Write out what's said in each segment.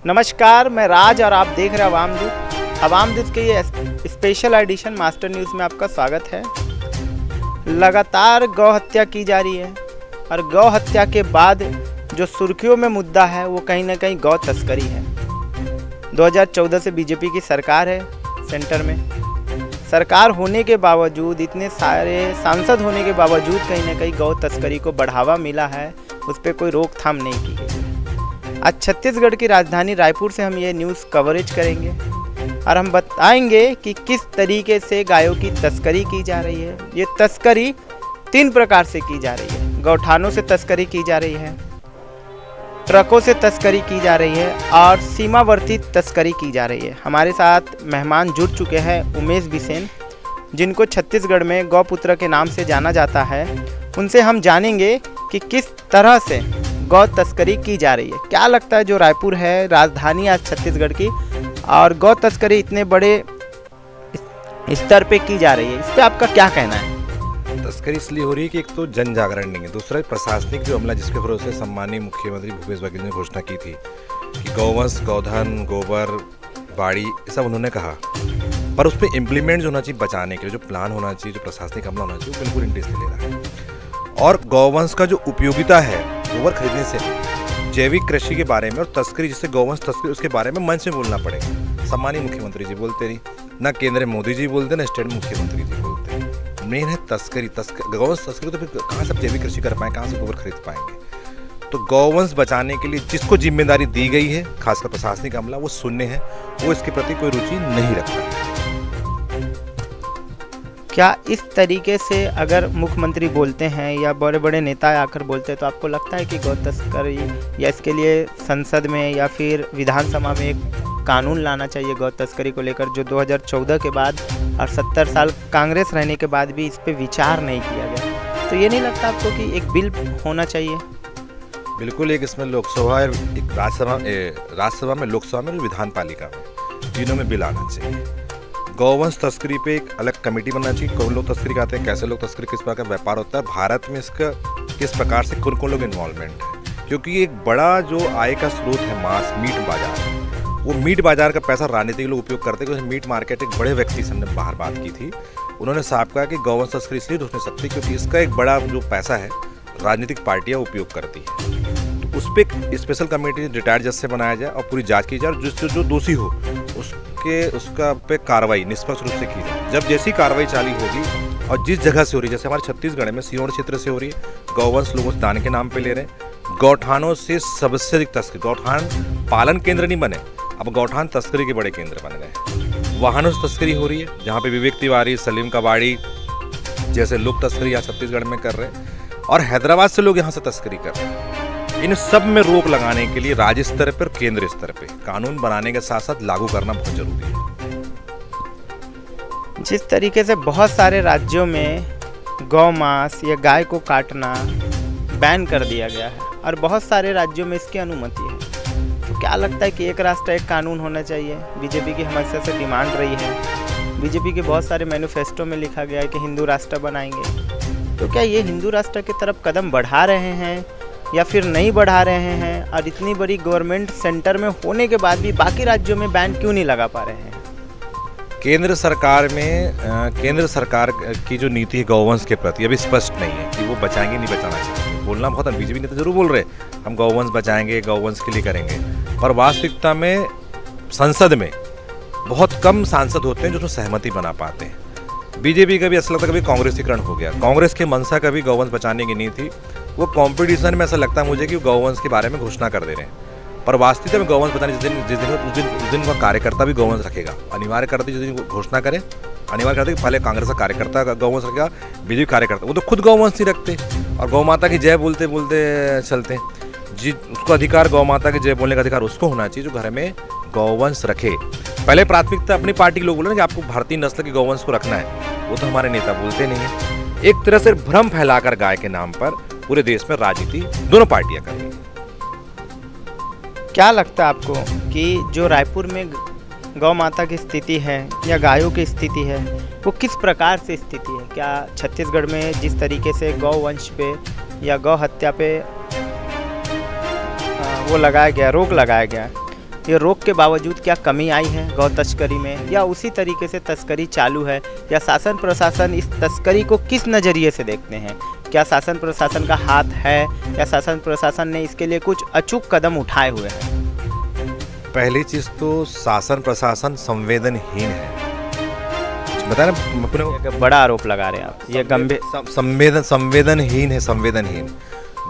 नमस्कार, मैं राज और आप देख रहे हैं अवाम दूत। अवाम दूत के ये स्पेशल एडिशन मास्टर न्यूज़ में आपका स्वागत है। लगातार गौ हत्या की जा रही है और गौ हत्या के बाद जो सुर्खियों में मुद्दा है वो कहीं ना कहीं गौ तस्करी है। 2014 से बीजेपी की सरकार है सेंटर में। सरकार होने के बावजूद, इतने सारे सांसद होने के बावजूद कहीं ना कहीं गौ तस्करी को बढ़ावा मिला है, उस पर कोई रोकथाम नहीं की गई है। आज छत्तीसगढ़ की राजधानी रायपुर से हम ये न्यूज़ कवरेज करेंगे और हम बताएंगे कि किस तरीके से गायों की तस्करी की जा रही है। ये तस्करी 3 प्रकार से की जा रही है। गौठानों से तस्करी की जा रही है, ट्रकों से तस्करी की जा रही है और सीमावर्ती तस्करी की जा रही है। हमारे साथ मेहमान जुड़ चुके हैं उमेश बिसेन, जिनको छत्तीसगढ़ में गौपुत्र के नाम से जाना जाता है। उनसे हम जानेंगे कि किस तरह से गौ तस्करी की जा रही है। क्या लगता है जो रायपुर है राजधानी आज छत्तीसगढ़ की, और गौ तस्करी इतने बड़े स्तर पे की जा रही है, इस पे आपका क्या कहना है? तस्करी इसलिए हो रही है कि एक तो जन जागरण नहीं है, दूसरा प्रशासनिक जो हमला जिसके भरोसे सम्मानीय मुख्यमंत्री भूपेश बघेल ने घोषणा की थी कि गौवंश, गौधन, गोबर, बाड़ी, ये सब उन्होंने कहा, पर उस पर इम्प्लीमेंट जो होना चाहिए, बचाने के लिए जो प्लान होना चाहिए, जो प्रशासनिक हमला होना चाहिए, वो बिल्कुल इंटरेस्ट नहीं ले रहा है। और गौवंश का जो उपयोगिता है गोबर खरीदने से, जैविक कृषि के बारे में और तस्करी, जिससे गौवंश तस्करी, उसके बारे में मंच में बोलना पड़ेगा। सम्मानीय मुख्यमंत्री जी बोलते नहीं, ना केंद्रीय मोदी जी बोलते, ना स्टेट मुख्यमंत्री जी बोलते। मेन है तस्करी, गौवंश तस्करी। तो फिर कहाँ से जैविक कृषि कर पाएँ, कहाँ से गोबर खरीद पाएंगे? तो गौवंश बचाने के लिए जिसको जिम्मेदारी दी गई है, खासकर प्रशासनिक अमला, वो शून्य है, वो इसके प्रति कोई रुचि नहीं रखता। क्या इस तरीके से अगर मुख्यमंत्री बोलते हैं या बड़े बड़े नेता आकर बोलते हैं तो आपको लगता है कि गौ तस्करी, या इसके लिए संसद में या फिर विधानसभा में एक कानून लाना चाहिए गौ तस्करी को लेकर, जो 2014 के बाद और 70 साल कांग्रेस रहने के बाद भी इस पे विचार नहीं किया गया? तो ये नहीं लगता आपको कि एक बिल होना चाहिए? बिल्कुल, एक इसमें लोकसभा, एक राज्यसभा में, लोकसभा में, विधान पालिका में, तीनों में बिल आना चाहिए। गौवंश तस्करी पे एक अलग कमेटी बनना चाहिए। कौन लोग तस्करी करते हैं, कैसे लोग तस्करी, किस प्रकार का व्यापार होता है, भारत में इसका किस प्रकार से कौन कौन लोग इन्वॉल्वमेंट है, क्योंकि एक बड़ा जो आय का स्रोत है मांस, मीट बाजार, वो मीट बाजार का पैसा राजनीतिक लोग उपयोग करते हैं। मीट मार्केट एक बड़े व्यक्ति से हमने बाहर बात की थी, उन्होंने साफ कहा कि गौवंश तस्करी इसलिए रोक नहीं सकती क्योंकि इसका एक बड़ा जो पैसा है राजनीतिक पार्टियाँ उपयोग करती है। तो उस पर स्पेशल कमेटी रिटायर्ड जज से बनाया जाए और पूरी जाँच की जाए, और जो दोषी हो उसका पे कार्रवाई निष्पक्ष रूप से की जाए। जब जैसी कार्रवाई चालू होगी और जिस जगह से हो रही है, जैसे हमारे छत्तीसगढ़ में सियोड़ क्षेत्र से हो रही है, गौवंश लोग उस दान के नाम पे ले रहे हैं। गौठानों से सबसे अधिक तस्करी, गौठान पालन केंद्र नहीं बने, अब गौठान तस्करी के बड़े केंद्र बन गए। वाहनों से तस्करी हो रही है, जहाँ पे विवेक तिवारी, सलीम कबाड़ी जैसे लोग तस्करी यहाँ छत्तीसगढ़ में कर रहे हैं, और हैदराबाद से लोग यहाँ से तस्करी कर रहे हैं। इन सब में रोक लगाने के लिए राज्य स्तर पर, केंद्र स्तर पर कानून बनाने के साथ साथ लागू करना बहुत जरूरी है। जिस तरीके से बहुत सारे राज्यों में गौ मांस या गाय को काटना बैन कर दिया गया है और बहुत सारे राज्यों में इसकी अनुमति है, तो क्या लगता है कि एक राष्ट्र एक कानून होना चाहिए? बीजेपी की हमेशा से डिमांड रही है। बीजेपी के बहुत सारे मैनिफेस्टो में लिखा गया है कि हिंदू राष्ट्र बनाएंगे। तो क्या ये हिंदू राष्ट्र की तरफ कदम बढ़ा रहे हैं या फिर नहीं बढ़ा रहे हैं? और इतनी बड़ी गवर्नमेंट सेंटर में होने के बाद भी बाकी राज्यों में बैन क्यों नहीं लगा पा रहे हैं? केंद्र सरकार की जो नीति है गौवंश के प्रति अभी स्पष्ट नहीं है कि वो बचाएंगे, नहीं बचाना चाहते। बोलना बहुत है, बीजेपी नेता जरूर बोल रहे हैं हम गौवंश बचाएंगे, गौवंश के लिए करेंगे, पर वास्तविकता में संसद में बहुत कम सांसद होते हैं जो उसमें सहमति बना पाते हैं। बीजेपी का भी ऐसा लगता है कभी कांग्रेसीकरण हो गया। कांग्रेस की मंशा कभी गौवंश बचाने की नहीं थी, वो कंपटीशन में ऐसा लगता है मुझे कि गौवंश के बारे में घोषणा कर दे रहे हैं, पर वास्तविकता में गौवंश बताने उस दिन का कार्यकर्ता भी गौवंश रखेगा। अनिवार्य करते जिस दिन घोषणा करें, अनिवार्य करते कि पहले कांग्रेस का कार्यकर्ता गौवंश रखेगा, बीजेपी कार्यकर्ता वो तो खुद गौवंश नहीं रखते और गौ माता की जय बोलते बोलते चलते हैं। जी, उसको अधिकार, गौ माता की जय बोलने का अधिकार उसको होना चाहिए जो घर में गौवंश रखे। पहले प्राथमिकता अपनी पार्टी के लोग बोले ना कि आपको भारतीय नस्ल के गौवंश को रखना है, वो तो हमारे नेता बोलते नहीं है। एक तरह से भ्रम फैलाकर गाय के नाम पर पूरे देश में राजनीति दोनों पार्टियां कर रही हैं। क्या लगता है आपको कि जो रायपुर में गौ माता की स्थिति है या गायों की स्थिति है वो किस प्रकार से स्थिति है? क्या छत्तीसगढ़ में जिस तरीके से गौ वंश पे या गौ हत्या पे वो लगाया गया, रोक लगाया गया, ये रोक के बावजूद क्या कमी आई है गौ तस्करी में, या उसी तरीके से तस्करी चालू है, या शासन प्रशासन इस तस्करी को किस नज़रिए से देखते हैं? क्या शासन प्रशासन का हाथ है, या शासन प्रशासन ने इसके लिए कुछ अचूक कदम उठाए हुए हैं? पहली चीज़ तो शासन प्रशासन संवेदनहीन है। बताया ना अपने को, एक बड़ा आरोप लगा रहे हैं आप, ये गंभीर संवेदनहीन है, संवेदनहीन।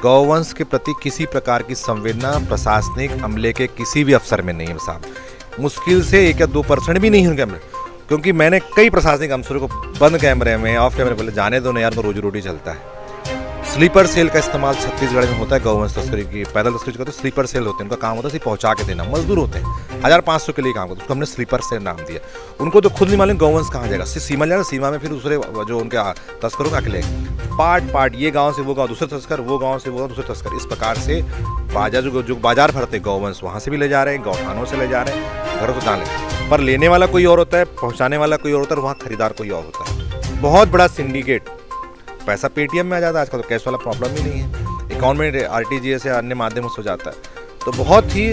गौवंश के प्रति किसी प्रकार की संवेदना प्रशासनिक अमले के किसी भी अफसर में नहीं है साहब। मुश्किल से 1 या 2% भी नहीं होंगे, क्योंकि मैंने कई प्रशासनिक अफसरों को बंद कैमरे में, ऑफ कैमरे बोले जाने दो ना यार, तो रोजी रोटी चलता है। स्लीपर सेल का इस्तेमाल छत्तीसगढ़ में होता है गौवंश तस्करी की। पैदल तस्करी करते स्लीपर सेल होते हैं, उनका काम होता है सिर्फ पहुंचा के देना। मजदूर होते हैं 1500 के लिए काम करते हैं, उसको हमने स्लीपर सेल नाम दिया। उनको तो खुद नहीं मालूम गौवंश कहाँ जाएगा, सीमा जाएगा, सीमा में फिर दूसरे जो उनके तस्करों का अकेले पार्ट ये गांव से वो गांव दूसरे तस्कर, वो गांव से वो गांव दूसरे तस्कर, इस प्रकार से बाजार जो बाजार भरते गौवंश वहाँ से भी ले जा रहे हैं, गौठानों से ले जा रहे हैं, घरों से डालें। पर लेने वाला कोई और होता है, पहुँचाने वाला कोई और होता है, वहाँ खरीदार कोई और होता है। बहुत बड़ा सिंडिकेट, पैसा पेटीएम में आ जाता है आजकल, तो कैश वाला प्रॉब्लम ही नहीं है, अकाउंट में RTGS या अन्य माध्यमों से हो जाता है। तो बहुत ही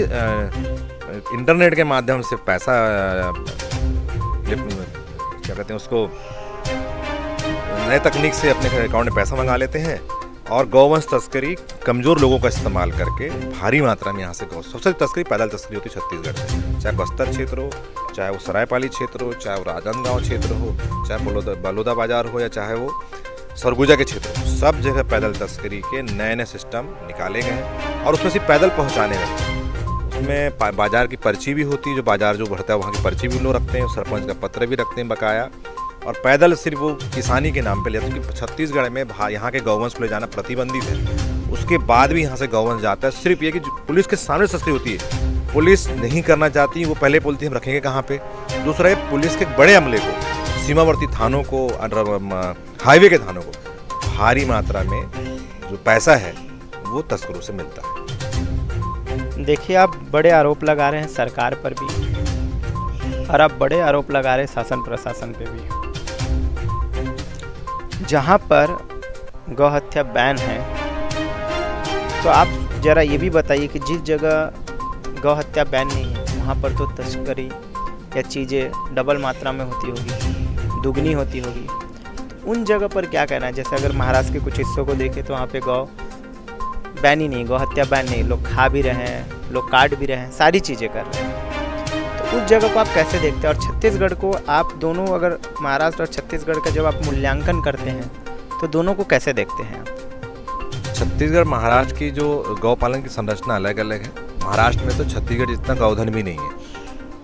इंटरनेट के माध्यम से पैसा क्या कहते हैं उसको, नए तकनीक से अपने अकाउंट में पैसा मंगा लेते हैं। और गौवंश तस्करी कमज़ोर लोगों का इस्तेमाल करके भारी मात्रा में यहाँ से गौ सबसे तस्करी पैदल तस्करी होती है छत्तीसगढ़ से, चाहे बस्तर क्षेत्र हो, चाहे वो सरायपाली क्षेत्र हो, चाहे वो राजनांदगांव क्षेत्र हो, चाहे बलौदा बाजार हो, या चाहे वो सरगुजा के क्षेत्र, सब जगह पैदल तस्करी के नए नए सिस्टम निकाले गए हैं। और उसमें सिर्फ पैदल पहुंचाने में, उसमें बाजार की पर्ची भी होती है, जो बाजार जो बढ़ता है वहाँ की पर्ची भी लोग रखते हैं, सरपंच का पत्र भी रखते हैं बकाया। और पैदल सिर्फ वो किसानी के नाम पे लेते हैं, क्योंकि छत्तीसगढ़ में यहाँ के गौवंश को ले जाना प्रतिबंधित है। उसके बाद भी यहाँ से गौवंश जाता है, सिर्फ ये कि पुलिस के सामने तस्करी होती है, पुलिस नहीं करना चाहती, वो पहले बोलती है हम रखेंगे कहाँ पे। दूसरा है पुलिस के बड़े अमले को, सीमावर्ती थानों को, हाईवे के थानों को भारी मात्रा में जो पैसा है वो तस्करों से मिलता है। देखिए, आप बड़े आरोप लगा रहे हैं सरकार पर भी, और आप बड़े आरोप लगा रहे हैं शासन प्रशासन पे भी। जहाँ पर गौ हत्या बैन है, तो आप ज़रा ये भी बताइए कि जिस जगह गौ हत्या बैन नहीं है वहाँ पर तो तस्करी या चीज़ें डबल मात्रा में होती होगी, दुगनी होती होगी। तो उन जगह पर क्या कहना है? जैसे अगर महाराष्ट्र के कुछ हिस्सों को देखें तो वहाँ पे गौ बैन ही नहीं, गौ हत्या बैन नहीं, लोग खा भी रहे हैं, लोग काट भी रहे हैं, सारी चीज़ें कर रहे हैं। तो उस जगह को आप कैसे देखते हैं? और छत्तीसगढ़ को आप दोनों, अगर महाराष्ट्र और छत्तीसगढ़ का जब आप मूल्यांकन करते हैं तो दोनों को कैसे देखते हैं आप? छत्तीसगढ़ महाराष्ट्र की जो गौपालन की संरचना अलग अलग है। महाराष्ट्र में तो छत्तीसगढ़ जितना गौधन भी नहीं है,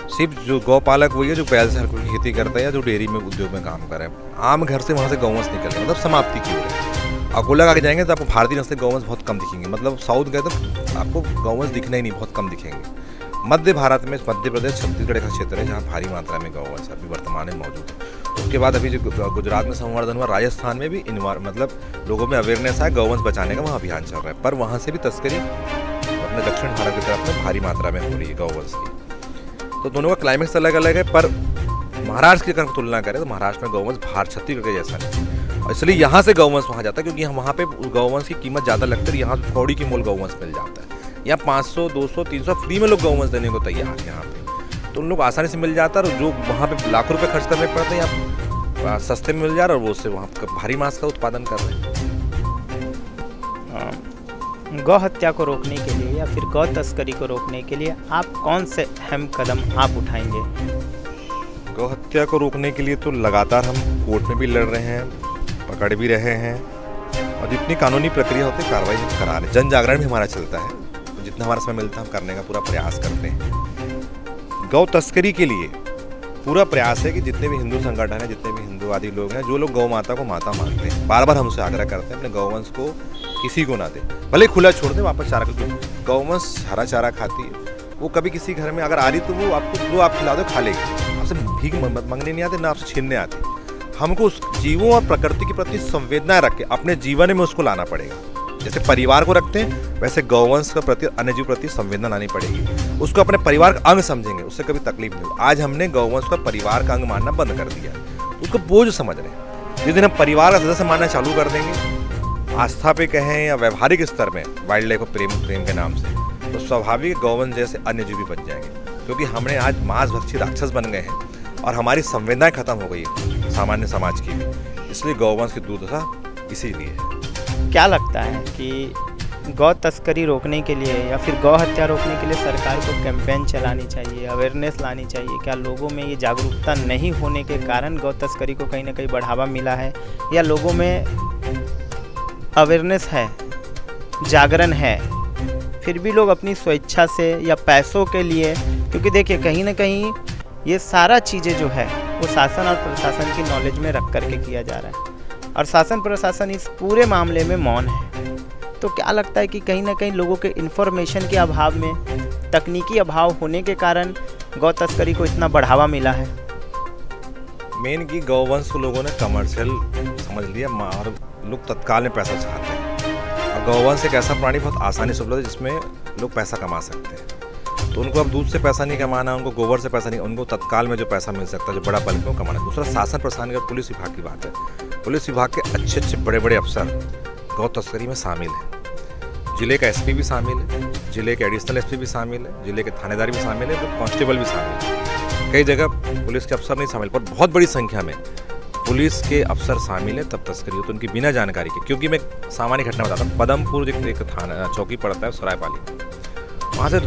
सिर्फ जो गौपालक वही है जो बैल से हर कोई खेती करता है या जो डेयरी में उद्योग में काम कर रहे हैं। आम घर से वहाँ से गौवंश निकल गए, मतलब समाप्ति की ओर है। अकोला आगे जाएंगे तो आपको भारतीय नस्ल गौवंश बहुत कम दिखेंगे, मतलब साउथ गए तो आपको गौवंश दिखना ही नहीं, बहुत कम दिखेंगे। मध्य भारत में मध्य प्रदेश छत्तीसगढ़ का क्षेत्र है जहाँ भारी मात्रा में गौवंश अभी वर्तमान में मौजूद है। उसके बाद अभी जो गुजरात में संवर्धन हुआ, राजस्थान में भी मतलब लोगों में अवेयरनेस है, गौवंश बचाने का वहाँ अभियान चल रहा है। पर वहाँ से भी तस्करी अपने दक्षिण भारत की तरफ में भारी मात्रा में हो रही है गौवंश की। तो दोनों का क्लाइमेक्स अलग अलग है। पर महाराष्ट्र की अगर तुलना करें तो महाराष्ट्र में गौवंश छत्तीसगढ़ के जैसा नहीं, और इसलिए यहाँ से गौवंश वहाँ जाता है क्योंकि वहाँ पे गौवंश की कीमत ज़्यादा लगती है। यहाँ कौड़ी की मोल गौवंश मिल जाता है, यहाँ 500 200 300 फ्री में लोग गौवंश देने को तैयार है यहाँ पे, तो उन लोग आसानी से मिल जाता है। और जो वहाँ पे लाखों रुपये खर्च करने पड़ते हैं यहाँ सस्ते में मिल जा रहा है, और वो उससे वहाँ भारी मांस का उत्पादन कर रहे हैं। गौ हत्या को रोकने के लिए या फिर गौ तस्करी को रोकने के लिए आप कौन से अहम कदम आप उठाएंगे? गौ हत्या को रोकने के लिए तो लगातार हम कोर्ट में भी लड़ रहे हैं, पकड़ भी रहे हैं, और जितनी कानूनी प्रक्रिया होती है कार्रवाई हम करा रहे हैं। जन जागरण भी हमारा चलता है, तो जितना हमारा समय मिलता है हम करने का पूरा प्रयास करते हैं। गौ तस्करी के लिए पूरा प्रयास है कि जितने भी हिंदू संगठन हैं, जितने भी हिंदूवादी लोग हैं, जो लोग गौ माता को माता मानते हैं, बार बार हमसे आग्रह करते हैं अपने गौवंश को किसी को ना दे, भले खुला छोड़ दे, वापस चारा क्योंकि गौवंश हरा चारा खाती है। वो कभी किसी घर में अगर आ रही तो वो आपको जो आप खिला दो खा लेगी, आपसे भीख मांगने नहीं आते, ना आपसे छीनने आते। हमको उस जीवों और प्रकृति के प्रति संवेदना रख के अपने जीवन में उसको लाना पड़ेगा। जैसे परिवार को रखते हैं वैसे गौवंश के प्रति, अन्य जीव प्रति संवेदना लानी पड़ेगी। उसको अपने परिवार का अंग समझेंगे, उससे कभी तकलीफ नहीं होगी। आज हमने गौवंश का परिवार का अंग मानना बंद कर दिया, उसको बोझ समझ रहे हैं। जिस दिन हम परिवार का सदस्य मानना चालू कर देंगे, आस्था पे कहें या व्यवहारिक स्तर में वाइल्ड लाइफ प्रेम के नाम से, तो स्वाभाविक गौवंश जैसे अन्य जीव भी बच जाएंगे। क्योंकि हमने आज मांस भक्षी राक्षस बन गए हैं और हमारी संवेदनाएं खत्म हो गई है सामान्य समाज की भी। इसलिए गौवंश की दुर्दशा इसीलिए है। क्या लगता है कि गौ तस्करी रोकने के लिए या फिर गौ हत्या रोकने के लिए सरकार को कैंपेन चलानी चाहिए, अवेयरनेस लानी चाहिए? क्या लोगों में ये जागरूकता नहीं होने के कारण गौ तस्करी को कहीं ना कहीं बढ़ावा मिला है, या लोगों में अवेयरनेस है, जागरण है, फिर भी लोग अपनी स्वेच्छा से या पैसों के लिए? क्योंकि देखिए कहीं ना कहीं ये सारा चीज़ें जो है वो शासन और प्रशासन की नॉलेज में रख करके किया जा रहा है और शासन प्रशासन इस पूरे मामले में मौन है। तो क्या लगता है कि कहीं ना कहीं लोगों के इन्फॉर्मेशन के अभाव में, तकनीकी अभाव होने के कारण गौ तस्करी को इतना बढ़ावा मिला है? मेन की गौवंश को लोगों ने कमर्शियल समझ लिया और लोग तत्काल में पैसा चाहते हैं। और गौवंश एक ऐसा प्राणी बहुत आसानी से उपलब्ध है जिसमें लोग पैसा कमा सकते हैं। तो उनको अब दूध से पैसा नहीं कमाना, उनको गोबर से पैसा नहीं, उनको तत्काल में जो पैसा मिल सकता है, जो बड़ा बल्क में वो कमाना। दूसरा शासन प्रशासन का पुलिस विभाग की बात है। पुलिस विभाग के अच्छे अच्छे बड़े बड़े अफसर गौ तस्करी में शामिल है। जिले का एसपी भी शामिल है, जिले के एडिशनल एसपी भी शामिल है, जिले के थानेदार भी शामिल है, तो कांस्टेबल भी शामिल है। कई जगह पुलिस के अफसर नहीं शामिल, पर बहुत बड़ी संख्या में पुलिस के अफसर शामिल है तब तस्करी हो तो उनकी बिना जानकारी के। क्योंकि मैं सामान्य घटना बताता हूँ। पदमपुर एक थाना चौकी पड़ता है सरायपाली, वहाँ से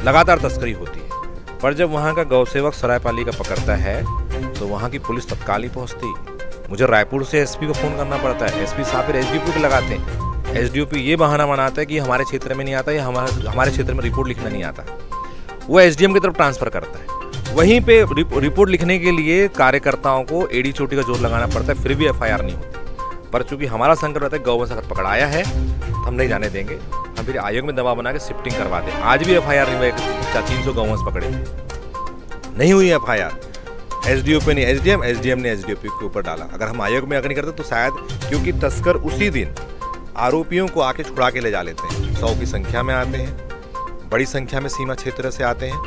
लगातार तस्करी होती है। पर जब वहाँ का गौ सेवक सरायपाली का पकड़ता है तो वहाँ की पुलिस तत्काल ही पहुँचती। मुझे रायपुर से एसपी को फ़ोन करना पड़ता है, एसपी साहब फिर एसडीओपी को लगाते हैं। एसडीओपी ये बहाना बनाता है कि हमारे क्षेत्र में नहीं आता या हमारे क्षेत्र में रिपोर्ट लिखना नहीं आता। वो एसडीएम की तरफ ट्रांसफ़र करता है। वहीं पे रिपोर्ट लिखने के लिए कार्यकर्ताओं को एडी चोटी का जोर लगाना पड़ता है, फिर भी एफआईआर नहीं होती। पर चूंकि हमारा संकट रहता है गौवंश अगर पकड़ाया है तो हम नहीं जाने देंगे, हम फिर आयोग में दबाव बना के शिफ्टिंग करवा दें। आज भी एफआईआर नहीं हुई, 300 गौवंश पकड़े थे, नहीं हुई एफआईआर। एसडीओ पे नहीं, एसडीएम ने एसडीओपी के ऊपर डाला। अगर हम आयोग में अगर नहीं करते तो शायद, क्योंकि तस्कर उसी दिन आरोपियों को आके छुड़ा के ले जा लेते हैं। 100 की संख्या में आते हैं, बड़ी संख्या में सीमा क्षेत्र से आते हैं,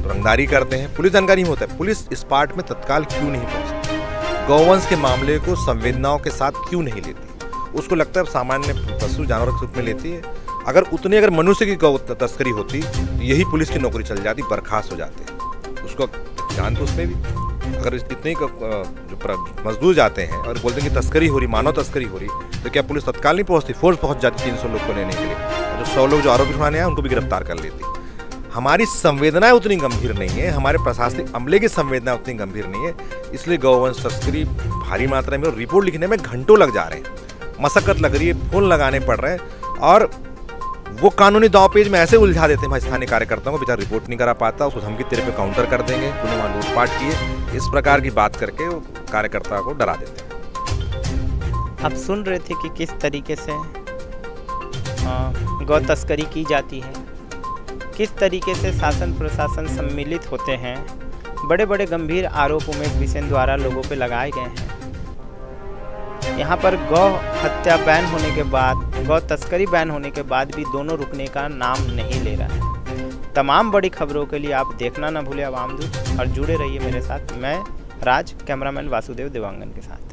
रंगदारी करते हैं। पुलिस जानकारी में होता है, पुलिस इस पार्ट में तत्काल क्यों नहीं पहुंचती? गौवंश के मामले को संवेदनाओं के साथ क्यों नहीं लेती? उसको लगता है सामान्य पशु जानवर के रूप में लेती है। अगर मनुष्य की गौ तस्करी होती तो यही पुलिस की नौकरी चल जाती, बर्खास्त हो जाते। उसको जान तो उसमें भी, अगर इतने जो मजदूर जाते हैं और बोलते हैं कि तस्करी हो रही, मानव तस्करी हो रही, तो क्या पुलिस तत्काल नहीं पहुंचती? फोर्स पहुंच जाती 300 लोग को लेने के लिए। जो 100 लोग जो आरोपी छुड़ाने आए उनको भी गिरफ्तार कर लेती। हमारी संवेदनाएं उतनी गंभीर नहीं है, हमारे प्रशासनिक अमले की संवेदना उतनी गंभीर नहीं है। इसलिए गौवंश तस्करी भारी मात्रा में और रिपोर्ट लिखने में घंटों लग जा रहे हैं, मशक्कत लग रही है, फोन लगाने पड़ रहे हैं और वो कानूनी दावपेच में ऐसे उलझा देते हैं स्थानीय कार्यकर्ताओं को, बेचारा रिपोर्ट नहीं करा पाता, उसको धमकी तेरे पे काउंटर कर देंगे, तूने वहाँ लूटपाट किए, इस प्रकार की बात करके वो कार्यकर्ता को डरा देते हैं। आप सुन रहे थे कि किस तरीके से गौ तस्करी की जाती है, किस तरीके से शासन प्रशासन सम्मिलित होते हैं, बड़े बड़े गंभीर आरोप उमेश बिसेन द्वारा लोगों पे लगाए गए हैं। यहाँ पर गौ हत्या बैन होने के बाद, गौ तस्करी बैन होने के बाद भी दोनों रुकने का नाम नहीं ले रहा है। तमाम बड़ी खबरों के लिए आप देखना ना भूलें आवाम दूत और जुड़े रहिए मेरे साथ। मैं राज, कैमरामैन वासुदेव देवांगन के साथ।